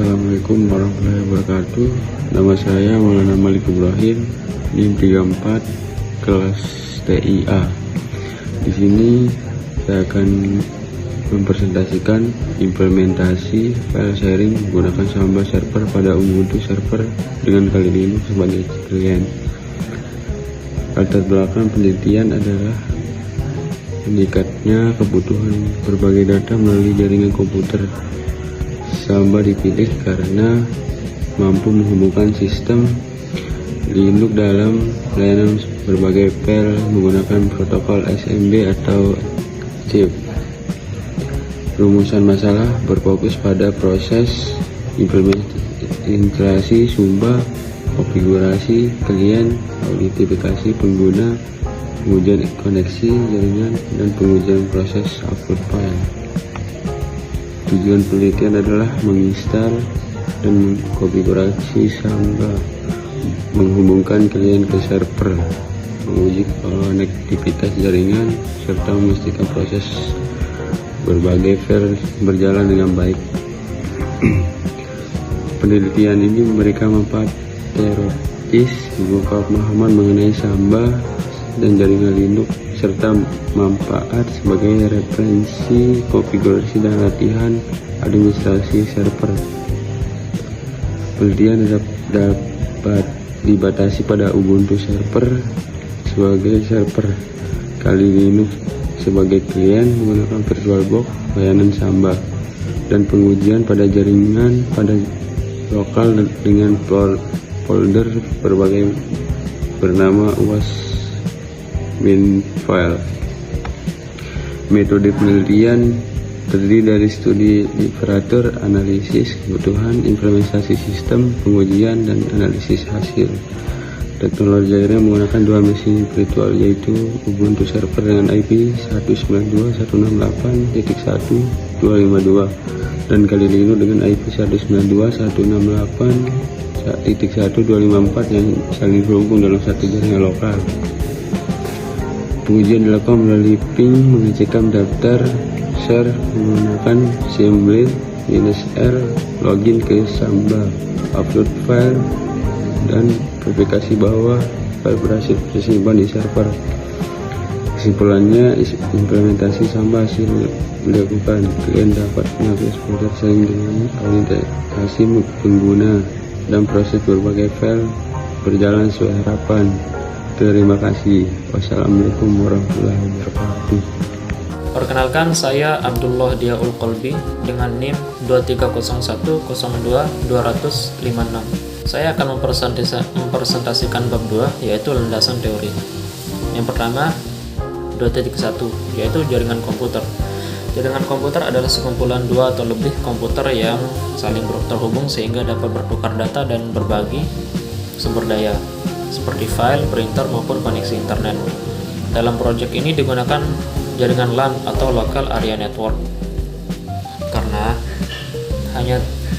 Assalamualaikum warahmatullahi wabarakatuh. Nama saya Maulana Malik Ibrahim, NIM 34 kelas TIA. Di sini saya akan mempresentasikan implementasi file sharing menggunakan Samba server pada Ubuntu server dengan Kali Linux sebagai klien. Latar belakang penelitian adalah meningkatnya kebutuhan berbagai data melalui jaringan komputer. Samba dipilih karena mampu menghubungkan sistem Linux dalam layanan berbagai file menggunakan protokol SMB atau CHIP. Rumusan masalah berfokus pada proses implementasi Samba, konfigurasi klien, autentifikasi pengguna, pengujian koneksi jaringan, dan pengujian proses upload file. Tujuan penelitian adalah menginstal dan mengkonfigurasi Samba, menghubungkan klien ke server, menguji konektivitas jaringan, serta memastikan proses berbagai file berjalan dengan baik. Penelitian ini memberikan manfaat teoritis, membuka pemahaman mengenai Samba dan jaringan Linux, serta manfaat sebagai referensi konfigurasi dan latihan administrasi server. Penelitian dapat dibatasi pada Ubuntu server sebagai server, Kali Linux sebagai klien menggunakan VirtualBox layanan Samba, dan pengujian pada jaringan pada lokal dengan folder berbagai bernama UAS bin file. Metode penelitian terdiri dari studi literatur, analisis kebutuhan, implementasi sistem, pengujian, dan analisis hasil. Teknologi jaringan menggunakan dua mesin virtual, yaitu Ubuntu server dengan IP 192.168.1.252 dan Kali Linux dengan IP 192.168.1.254 yang saling terhubung dalam satu jaringan lokal. Pengujian dilakukan melalui ping, mengecekkan daftar share menggunakan symbol -r, login ke Samba, upload file, dan verifikasi bahwa file berhasil tersimpan di server. Kesimpulannya, implementasi Samba hasil dilakukan. Klien dapat mengakses folder sharing dengan autentikasi pengguna, dan proses berbagai file berjalan sesuai harapan. Terima kasih. Wassalamualaikum warahmatullahi wabarakatuh. Perkenalkan, saya Abdullah Diaul Qalbi dengan NIM 2301022056. Saya akan mempresentasikan bab 2, yaitu landasan teori. Yang pertama, 2.1, yaitu jaringan komputer. Jaringan komputer adalah sekumpulan dua atau lebih komputer yang saling terhubung sehingga dapat bertukar data dan berbagi sumber daya, seperti file, printer, maupun koneksi internet. Dalam proyek ini digunakan jaringan LAN atau Local Area Network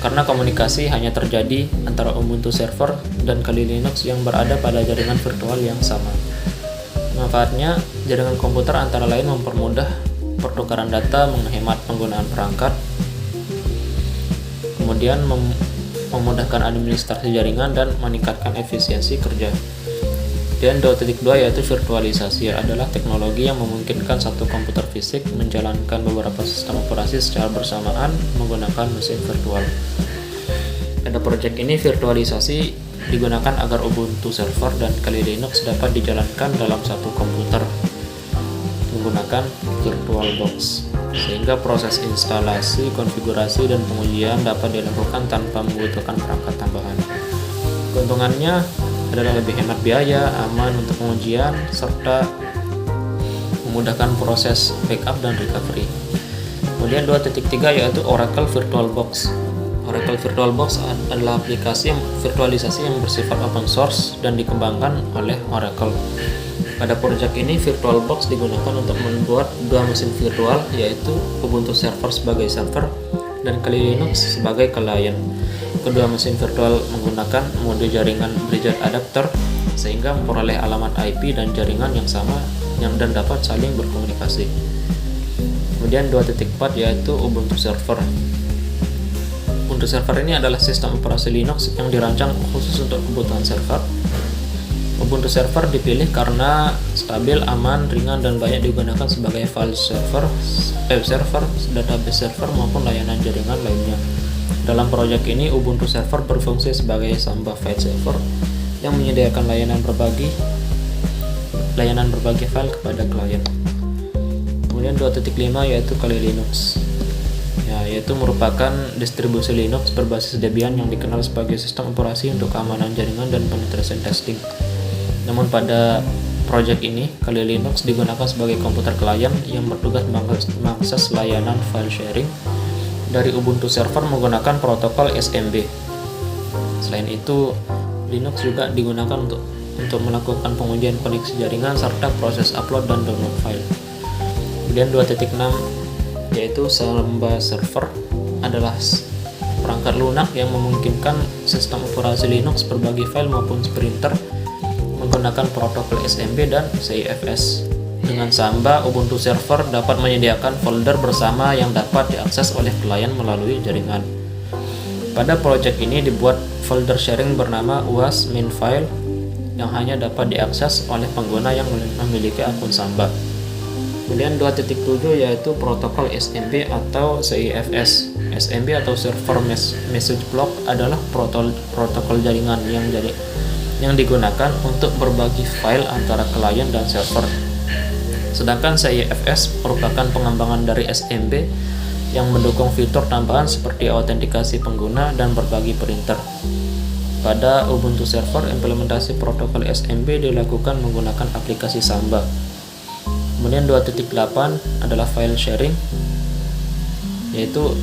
karena komunikasi hanya terjadi antara Ubuntu server dan Kali Linux yang berada pada jaringan virtual yang sama. Manfaatnya, jaringan komputer antara lain mempermudah pertukaran data, menghemat penggunaan perangkat, kemudian memudahkan administrasi jaringan, dan meningkatkan efisiensi kerja. Dan 2.2, yaitu virtualisasi, adalah teknologi yang memungkinkan satu komputer fisik menjalankan beberapa sistem operasi secara bersamaan menggunakan mesin virtual. Pada proyek ini, virtualisasi digunakan agar Ubuntu server dan Kali Linux dapat dijalankan dalam satu komputer menggunakan VirtualBox, sehingga proses instalasi, konfigurasi, dan pengujian dapat dilakukan tanpa membutuhkan perangkat tambahan. Keuntungannya adalah lebih hemat biaya, aman untuk pengujian, serta memudahkan proses backup dan recovery. Kemudian 2.3, yaitu Oracle VirtualBox. Oracle VirtualBox adalah aplikasi virtualisasi yang bersifat open source dan dikembangkan oleh Oracle. Pada proyek ini, VirtualBox digunakan untuk membuat dua mesin virtual, yaitu Ubuntu server sebagai server dan Kali Linux sebagai klien. Kedua mesin virtual menggunakan mode jaringan bridge adapter sehingga memperoleh alamat IP dan jaringan yang sama dan dapat saling berkomunikasi. Kemudian 2.4, yaitu Ubuntu server. Ubuntu Server ini adalah sistem operasi Linux yang dirancang khusus untuk kebutuhan server. Ubuntu Server dipilih karena stabil, aman, ringan, dan banyak digunakan sebagai file server, web server, database server, maupun layanan jaringan lainnya. Dalam proyek ini, Ubuntu Server berfungsi sebagai Samba file server yang menyediakan layanan berbagi file kepada klien. Kemudian 2.5 yaitu Kali Linux, yaitu merupakan distribusi Linux berbasis Debian yang dikenal sebagai sistem operasi untuk keamanan jaringan dan penetration testing. Namun pada proyek ini, Kali Linux digunakan sebagai komputer klien yang bertugas mengakses layanan file sharing dari Ubuntu Server menggunakan protokol SMB. Selain itu, Linux juga digunakan untuk melakukan pengujian koneksi jaringan serta proses upload dan download file. Kemudian 2.6 yaitu Samba Server adalah perangkat lunak yang memungkinkan sistem operasi Linux berbagi file maupun sprinter menggunakan protokol SMB dan CIFS. Dengan Samba, Ubuntu Server dapat menyediakan folder bersama yang dapat diakses oleh klien melalui jaringan. Pada proyek ini dibuat folder sharing bernama UAS main file yang hanya dapat diakses oleh pengguna yang memiliki akun Samba. Kemudian 2.7 yaitu protokol SMB atau CIFS. SMB atau Server Message Block adalah protokol jaringan yang digunakan untuk berbagi file antara klien dan server. Sedangkan CIFS merupakan pengembangan dari SMB yang mendukung fitur tambahan seperti autentikasi pengguna dan berbagi printer. Pada Ubuntu Server, implementasi protokol SMB dilakukan menggunakan aplikasi Samba. Kemudian 2.8 adalah file sharing, yaitu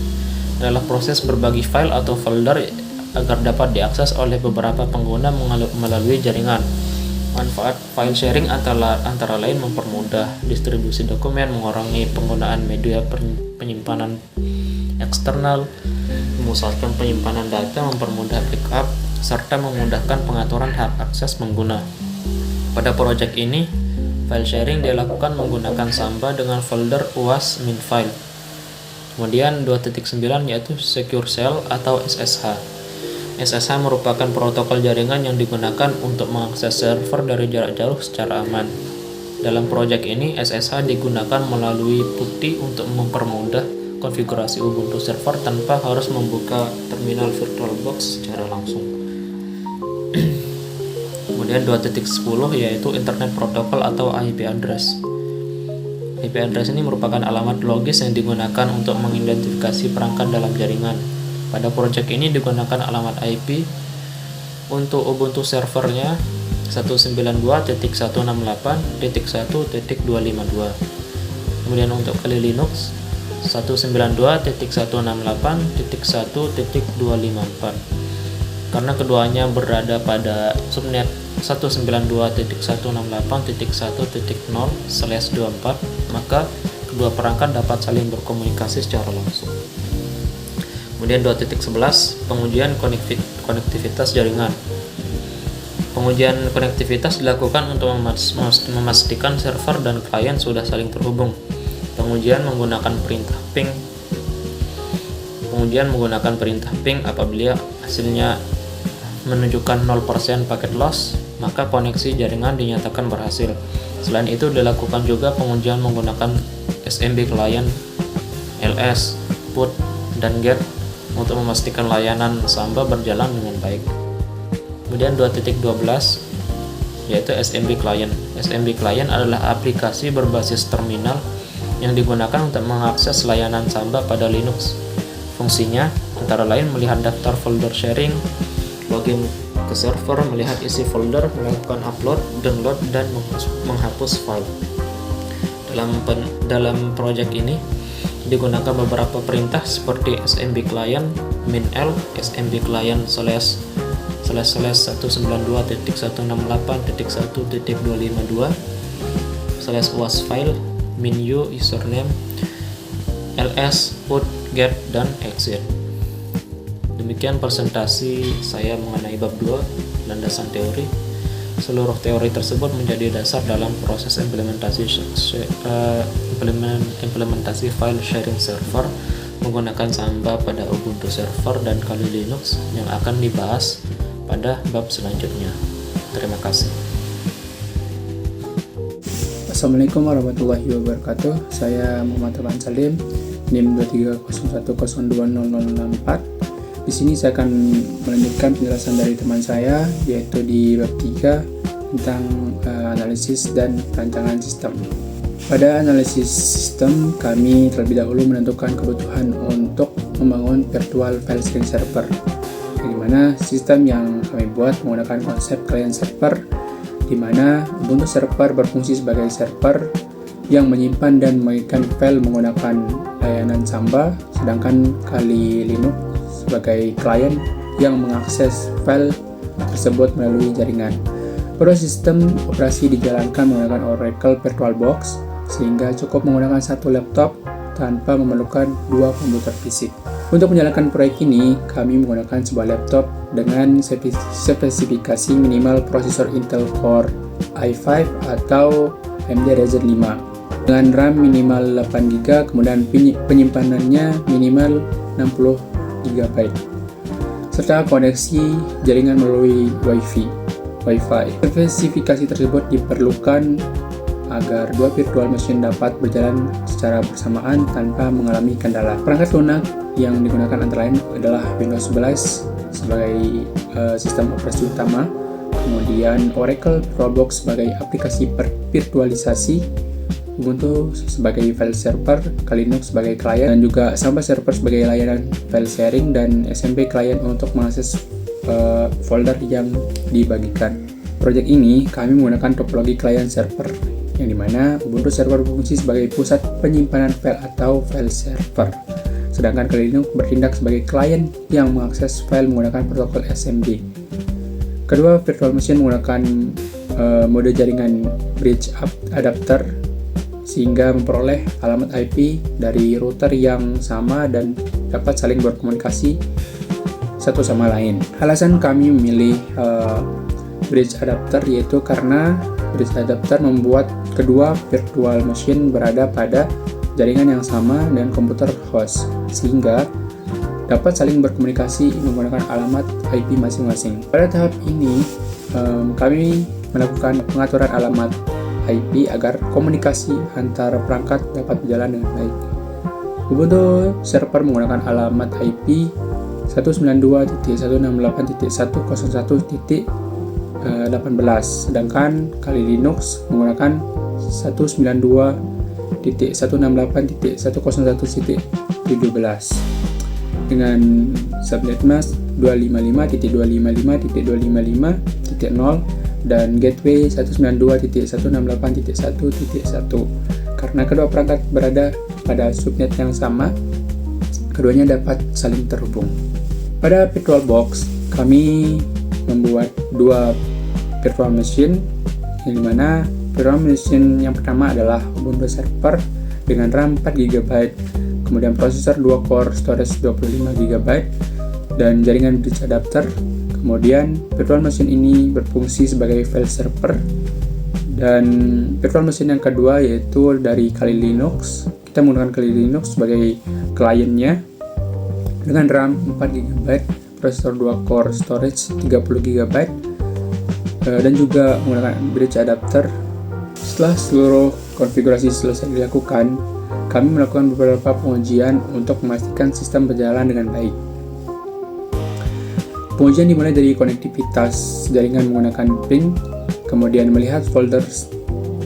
adalah proses berbagi file atau folder agar dapat diakses oleh beberapa pengguna melalui jaringan. Manfaat file sharing antara lain mempermudah distribusi dokumen, mengurangi penggunaan media penyimpanan eksternal, memusatkan penyimpanan data, mempermudah backup, serta memudahkan pengaturan hak akses pengguna. Pada proyek ini, file sharing dilakukan menggunakan Samba dengan folder UAS min file. Kemudian 2.9 yaitu Secure Shell atau SSH. SSH merupakan protokol jaringan yang digunakan untuk mengakses server dari jarak jauh secara aman. Dalam proyek ini, SSH digunakan melalui PuTTY untuk mempermudah konfigurasi Ubuntu Server tanpa harus membuka terminal VirtualBox secara langsung. Kemudian 2.10 yaitu Internet Protocol atau IP address. IP address ini merupakan alamat logis yang digunakan untuk mengidentifikasi perangkat dalam jaringan. Pada proyek ini digunakan alamat IP untuk Ubuntu servernya 192.168.1.252. Kemudian untuk Kali Linux 192.168.1.254. Karena keduanya berada pada subnet 192.168.1.0/24, maka kedua perangkat dapat saling berkomunikasi secara langsung. Kemudian 2.11 pengujian konektivitas jaringan. Pengujian konektivitas dilakukan untuk memastikan server dan klien sudah saling terhubung. Pengujian menggunakan perintah ping. Pengujian menggunakan perintah ping apabila hasilnya menunjukkan 0% paket loss, maka koneksi jaringan dinyatakan berhasil. Selain itu dilakukan juga pengujian menggunakan SMB client, LS, put, dan get untuk memastikan layanan Samba berjalan dengan baik. Kemudian 2.12 yaitu SMB client. SMB client adalah aplikasi berbasis terminal yang digunakan untuk mengakses layanan Samba pada Linux. Fungsinya antara lain melihat daftar folder sharing, login ke server, melihat isi folder, melakukan upload, download, dan menghapus file. Dalam proyek ini digunakan beberapa perintah seperti SMB client min-l, SMB client / 192.168.1.252 /was file min-u username, ls, put, get, dan exit. Demikian presentasi saya mengenai bab 2, landasan teori. Seluruh teori tersebut menjadi dasar dalam proses implementasi file sharing server menggunakan Samba pada Ubuntu Server dan Kali Linux yang akan dibahas pada bab selanjutnya. Terima kasih. Assalamualaikum warahmatullahi wabarakatuh. Saya Muhammad Irfan Salim, NIM 2301102064. Di sini saya akan melanjutkan penjelasan dari teman saya, yaitu di bab 3 tentang analisis dan perancangan sistem. Pada analisis sistem, kami terlebih dahulu menentukan kebutuhan untuk membangun virtual file sharing server, di mana sistem yang kami buat menggunakan konsep client server, di mana Ubuntu server berfungsi sebagai server yang menyimpan dan mengirimkan file menggunakan layanan Samba, sedangkan Kali Linux sebagai klien yang mengakses file tersebut melalui jaringan. Pada sistem operasi dijalankan menggunakan Oracle VirtualBox, sehingga cukup menggunakan satu laptop tanpa memerlukan dua komputer fisik. Untuk menjalankan proyek ini, kami menggunakan sebuah laptop dengan spesifikasi minimal prosesor Intel Core i5 atau AMD Ryzen 5 dengan RAM minimal 8GB, kemudian penyimpanannya minimal 60 GB, serta koneksi jaringan melalui Wi-Fi. Spesifikasi tersebut diperlukan agar dua virtual machine dapat berjalan secara bersamaan tanpa mengalami kendala. Perangkat lunak yang digunakan antara lain adalah Windows 11 sebagai sistem operasi utama, kemudian Oracle VirtualBox sebagai aplikasi virtualisasi, Ubuntu sebagai file server, Kali Linux sebagai klien, dan juga Samba server sebagai layanan file sharing, dan SMP klien untuk mengakses folder yang dibagikan. Proyek ini kami menggunakan topologi klien server, yang dimana Ubuntu server berfungsi sebagai pusat penyimpanan file atau file server, sedangkan Kali Linux bertindak sebagai klien yang mengakses file menggunakan protokol SMB. Kedua virtual machine menggunakan mode jaringan bridge adapter, sehingga memperoleh alamat IP dari router yang sama dan dapat saling berkomunikasi satu sama lain. Alasan kami memilih bridge adapter yaitu karena bridge adapter membuat kedua virtual machine berada pada jaringan yang sama dengan komputer host, sehingga dapat saling berkomunikasi menggunakan alamat IP masing-masing. Pada tahap ini, kami melakukan pengaturan alamat IP agar komunikasi antara perangkat dapat berjalan dengan baik. Ubuntu server menggunakan alamat IP 192.168.101.18, sedangkan Kali Linux menggunakan 192.168.101.17 dengan subnet mask 255.255.255.0 dan gateway 192.168.1.1. Karena kedua perangkat berada pada subnet yang sama, keduanya dapat saling terhubung. Pada VirtualBox, kami membuat dua virtual machine, yang dimana virtual machine yang pertama adalah Ubuntu server dengan RAM 4GB, kemudian prosesor 2 core, storage 25GB, dan jaringan bridge adapter. Kemudian virtual machine ini berfungsi sebagai file server. Dan virtual machine yang kedua yaitu dari Kali Linux. Kita menggunakan Kali Linux sebagai kliennya dengan RAM 4GB, prosesor 2 core, storage 30GB, dan juga menggunakan bridge adapter. Setelah seluruh konfigurasi selesai dilakukan, kami melakukan beberapa pengujian untuk memastikan sistem berjalan dengan baik. Pengujian dimulai dari konektivitas jaringan menggunakan ping, kemudian melihat folder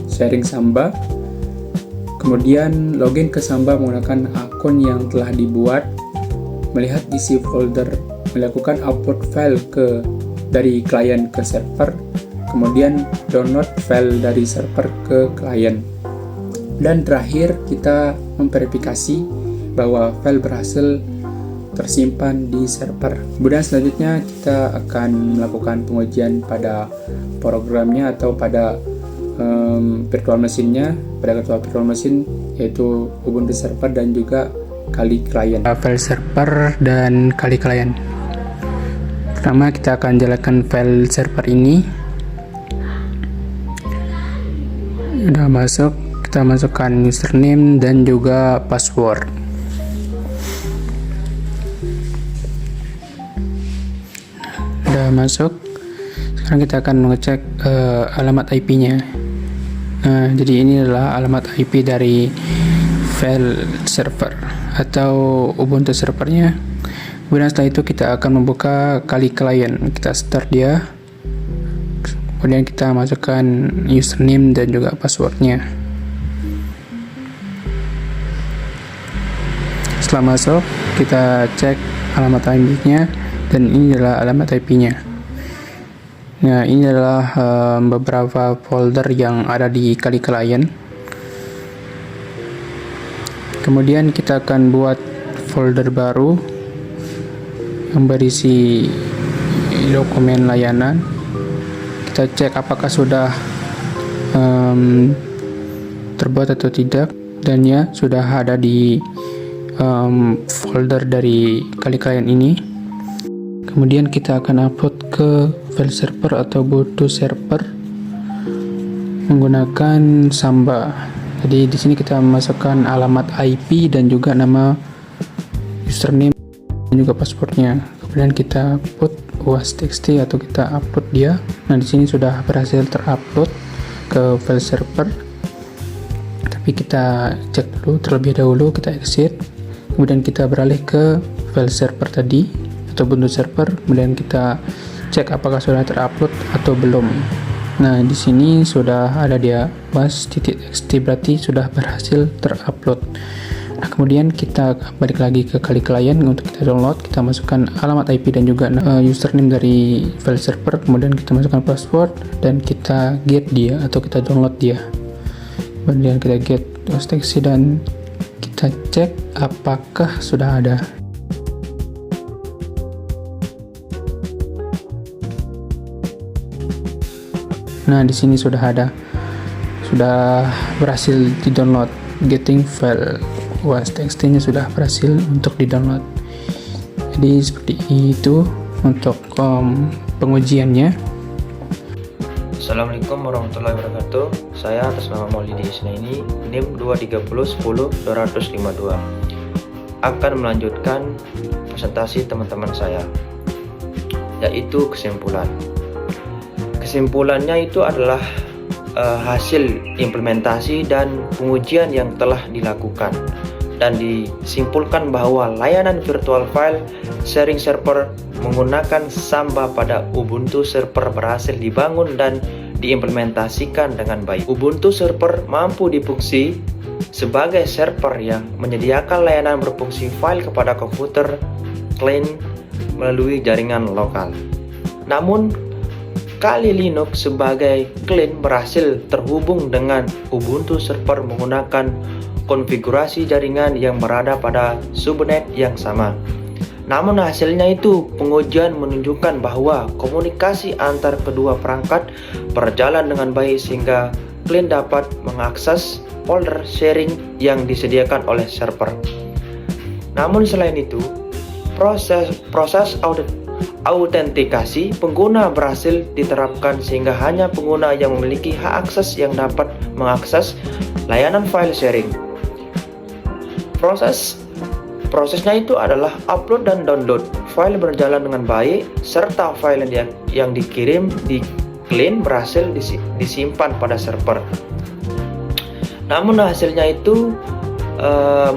sharing Samba, kemudian login ke Samba menggunakan akun yang telah dibuat, melihat isi folder, melakukan upload file dari klien ke server, kemudian download file dari server ke klien, dan terakhir kita memverifikasi bahwa file berhasil tersimpan di server. Kemudian selanjutnya kita akan melakukan pengujian pada programnya atau pada virtual machine-nya, pada virtual machine yaitu Ubuntu server dan juga Kali klien. File server dan Kali klien. Pertama kita akan jalankan file server ini. Udah masuk, kita masukkan username dan juga password. Sudah masuk. Sekarang kita akan mengecek alamat IP-nya. Nah, jadi ini adalah alamat IP dari file server atau Ubuntu servernya. Kemudian setelah itu kita akan membuka Kali client. Kita start dia. Kemudian kita masukkan username dan juga passwordnya. Setelah masuk, kita cek alamat IP-nya, dan ini adalah alamat IP-nya. Nah, ini adalah beberapa folder yang ada di Kali client. Kemudian kita akan buat folder baru yang berisi dokumen layanan. Kita cek apakah sudah terbuat atau tidak, dan ya sudah ada di folder dari Kali client ini. Kemudian kita akan upload ke file server atau Ubuntu server menggunakan Samba. Jadi di sini kita memasukkan alamat IP dan juga nama username dan juga passwordnya. Kemudian kita put was.txt atau kita upload dia. Nah, di sini sudah berhasil terupload ke file server. Tapi kita cek dulu terlebih dahulu, kita exit. Kemudian kita beralih ke file server tadi atau Ubuntu server. Kemudian kita cek apakah sudah terupload atau belum. Nah, di sini sudah ada dia was.txt, berarti sudah berhasil terupload. Nah, kemudian kita balik lagi ke Kali client untuk kita download. Kita masukkan alamat IP dan juga username dari file server. Kemudian kita masukkan password dan kita get dia atau kita download dia. Kemudian kita get was.txt dan kita cek apakah sudah ada. Nah, di sini sudah ada, sudah berhasil di-download. Getting file was.txt-nya sudah berhasil untuk di-download. Jadi seperti itu untuk pengujiannya. Assalamualaikum warahmatullahi wabarakatuh. Saya atas nama Maulidi Isnaini, NIM 230100252, akan melanjutkan presentasi teman-teman saya, yaitu kesimpulan. Kesimpulannya itu adalah hasil implementasi dan pengujian yang telah dilakukan, dan disimpulkan bahwa layanan virtual file sharing server menggunakan Samba pada Ubuntu server berhasil dibangun dan diimplementasikan dengan baik. Ubuntu server mampu difungsi sebagai server yang menyediakan layanan berfungsi file kepada komputer klien melalui jaringan lokal. Namun Kali Linux sebagai klien berhasil terhubung dengan Ubuntu server menggunakan konfigurasi jaringan yang berada pada subnet yang sama. Namun hasilnya itu pengujian menunjukkan bahwa komunikasi antar kedua perangkat berjalan dengan baik sehingga klien dapat mengakses folder sharing yang disediakan oleh server. Namun selain itu, proses autentikasi pengguna berhasil diterapkan sehingga hanya pengguna yang memiliki hak akses yang dapat mengakses layanan file sharing. Prosesnya itu adalah upload dan download. File berjalan dengan baik serta file yang dikirim di klien berhasil disimpan pada server. Namun hasilnya itu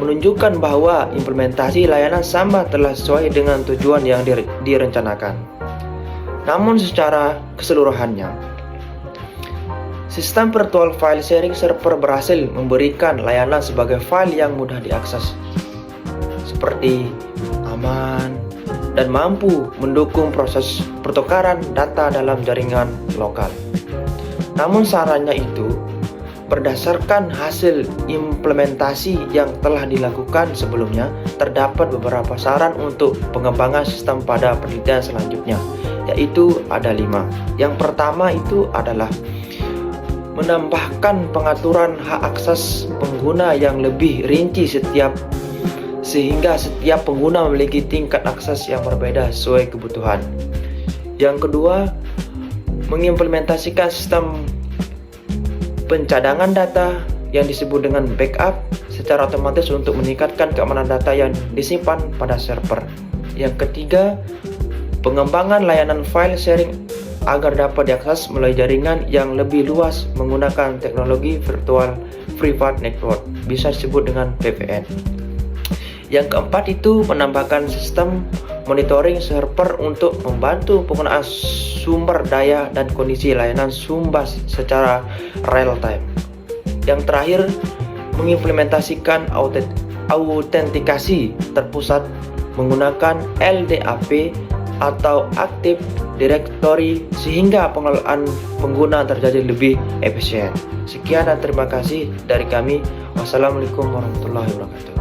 menunjukkan bahwa implementasi layanan Samba telah sesuai dengan tujuan yang direncanakan. Namun secara keseluruhannya, sistem virtual file sharing server berhasil memberikan layanan sebagai file yang mudah diakses, seperti aman dan mampu mendukung proses pertukaran data dalam jaringan lokal. Namun sarannya itu, berdasarkan hasil implementasi yang telah dilakukan sebelumnya, terdapat beberapa saran untuk pengembangan sistem pada penelitian selanjutnya, yaitu ada 5. Yang pertama itu adalah menambahkan pengaturan hak akses pengguna yang lebih rinci sehingga setiap pengguna memiliki tingkat akses yang berbeda sesuai kebutuhan. Yang kedua, mengimplementasikan sistem pencadangan data yang disebut dengan backup secara otomatis untuk meningkatkan keamanan data yang disimpan pada server. Yang ketiga, pengembangan layanan file sharing agar dapat diakses melalui jaringan yang lebih luas menggunakan teknologi Virtual Private Network, bisa disebut dengan VPN. Yang keempat itu menambahkan sistem monitoring server untuk membantu penggunaan sumber daya dan kondisi layanan SUMBAS secara real time. Yang terakhir, mengimplementasikan autentikasi terpusat menggunakan LDAP atau Active Directory sehingga pengelolaan pengguna terjadi lebih efisien. Sekian dan terima kasih dari kami. Wassalamualaikum warahmatullahi wabarakatuh.